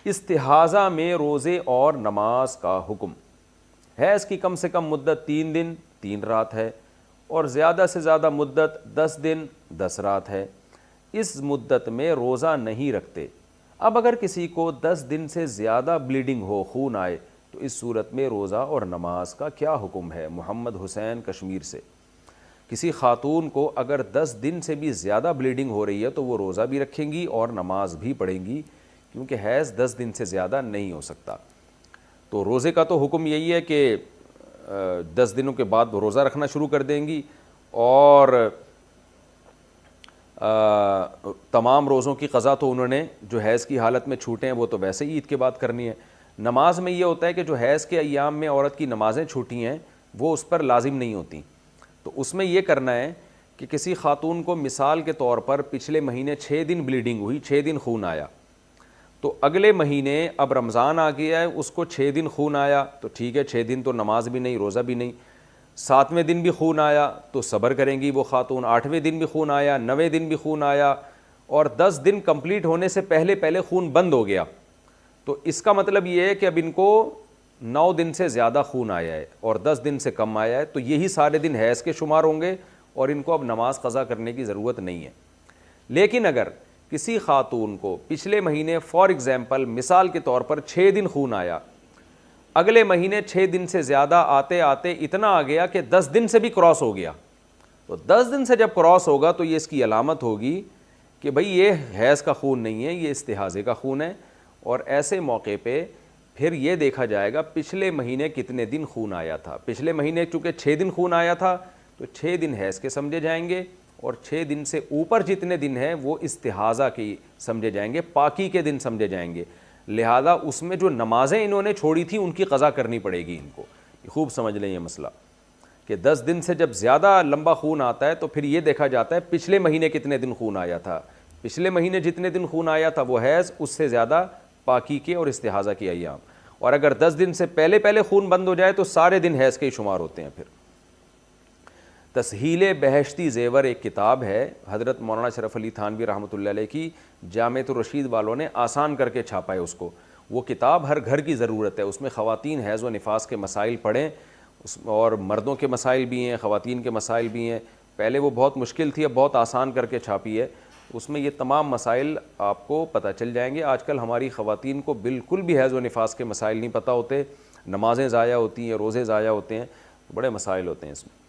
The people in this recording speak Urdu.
استحاضہ میں روزے اور نماز کا حکم. حیض کی کم سے کم مدت 3 دن 3 رات ہے اور زیادہ سے زیادہ مدت 10 دن 10 رات ہے. اس مدت میں روزہ نہیں رکھتے. اب اگر کسی کو 10 دن سے زیادہ بلیڈنگ ہو، خون آئے، تو اس صورت میں روزہ اور نماز کا کیا حکم ہے؟ محمد حسین کشمیر سے. کسی خاتون کو اگر 10 دن سے بھی زیادہ بلیڈنگ ہو رہی ہے تو وہ روزہ بھی رکھیں گی اور نماز بھی پڑھیں گی، کیونکہ حیض 10 دن سے زیادہ نہیں ہو سکتا. تو روزے کا تو حکم یہی ہے کہ 10 دنوں کے بعد وہ روزہ رکھنا شروع کر دیں گی، اور تمام روزوں کی قضا تو انہوں نے جو حیض کی حالت میں چھوٹے ہیں وہ تو ویسے ہی عید کے بعد کرنی ہے. نماز میں یہ ہوتا ہے کہ جو حیض کے ایام میں عورت کی نمازیں چھوٹی ہیں وہ اس پر لازم نہیں ہوتی. تو اس میں یہ کرنا ہے کہ کسی خاتون کو مثال کے طور پر پچھلے مہینے 6 دن بلیڈنگ ہوئی، 6 دن خون آیا، تو اگلے مہینے اب رمضان آ گیا ہے، اس کو 6 دن خون آیا تو ٹھیک ہے، 6 دن تو نماز بھی نہیں روزہ بھی نہیں. 7ویں دن بھی خون آیا تو صبر کریں گی وہ خاتون. 8ویں دن بھی خون آیا، 9ویں دن بھی خون آیا، اور 10 دن کمپلیٹ ہونے سے پہلے خون بند ہو گیا، تو اس کا مطلب یہ ہے کہ اب ان کو 9 دن سے زیادہ خون آیا ہے اور 10 دن سے کم آیا ہے، تو یہی سارے دن حیض کے شمار ہوں گے اور ان کو اب نماز قضا کرنے کی ضرورت نہیں ہے. لیکن اگر کسی خاتون کو پچھلے مہینے فار ایگزامپل مثال کے طور پر 6 دن خون آیا، اگلے مہینے 6 دن سے زیادہ آتے آتے اتنا آ گیا کہ 10 دن سے بھی کراس ہو گیا، تو 10 دن سے جب کراس ہوگا تو یہ اس کی علامت ہوگی کہ بھئی یہ حیض کا خون نہیں ہے، یہ استحاضے کا خون ہے. اور ایسے موقع پہ پھر یہ دیکھا جائے گا پچھلے مہینے کتنے دن خون آیا تھا. پچھلے مہینے چونکہ 6 دن خون آیا تھا تو 6 دن حیض کے سمجھے جائیں گے، اور 6 دن سے اوپر جتنے دن ہیں وہ استحاضہ کی سمجھے جائیں گے، پاکی کے دن سمجھے جائیں گے. لہذا اس میں جو نمازیں انہوں نے چھوڑی تھیں ان کی قضا کرنی پڑے گی ان کو. خوب سمجھ لیں یہ مسئلہ کہ 10 دن سے جب زیادہ لمبا خون آتا ہے تو پھر یہ دیکھا جاتا ہے پچھلے مہینے کتنے دن خون آیا تھا. پچھلے مہینے جتنے دن خون آیا تھا وہ حیض، اس سے زیادہ پاکی کے اور استحاضہ کے ایام. اور اگر 10 دن سے پہلے خون بند ہو جائے تو سارے دن حیض کے ہی شمار ہوتے ہیں. پھر تسہیل بہشتی زیور ایک کتاب ہے، حضرت مولانا شرف علی تھانوی رحمۃ اللہ علیہ کی، جامعۃ الرشید والوں نے آسان کر کے چھاپا ہے اس کو. وہ کتاب ہر گھر کی ضرورت ہے. اس میں خواتین حیض و نفاس کے مسائل پڑھیں، اور مردوں کے مسائل بھی ہیں، خواتین کے مسائل بھی ہیں. پہلے وہ بہت مشکل تھی، اب بہت آسان کر کے چھاپی ہے. اس میں یہ تمام مسائل آپ کو پتہ چل جائیں گے. آج کل ہماری خواتین کو بالکل بھی حیض و نفاس کے مسائل نہیں پتہ ہوتے، نمازیں ضائع ہوتی ہیں، روزے ضائع ہوتے ہیں، بڑے مسائل ہوتے ہیں اس میں.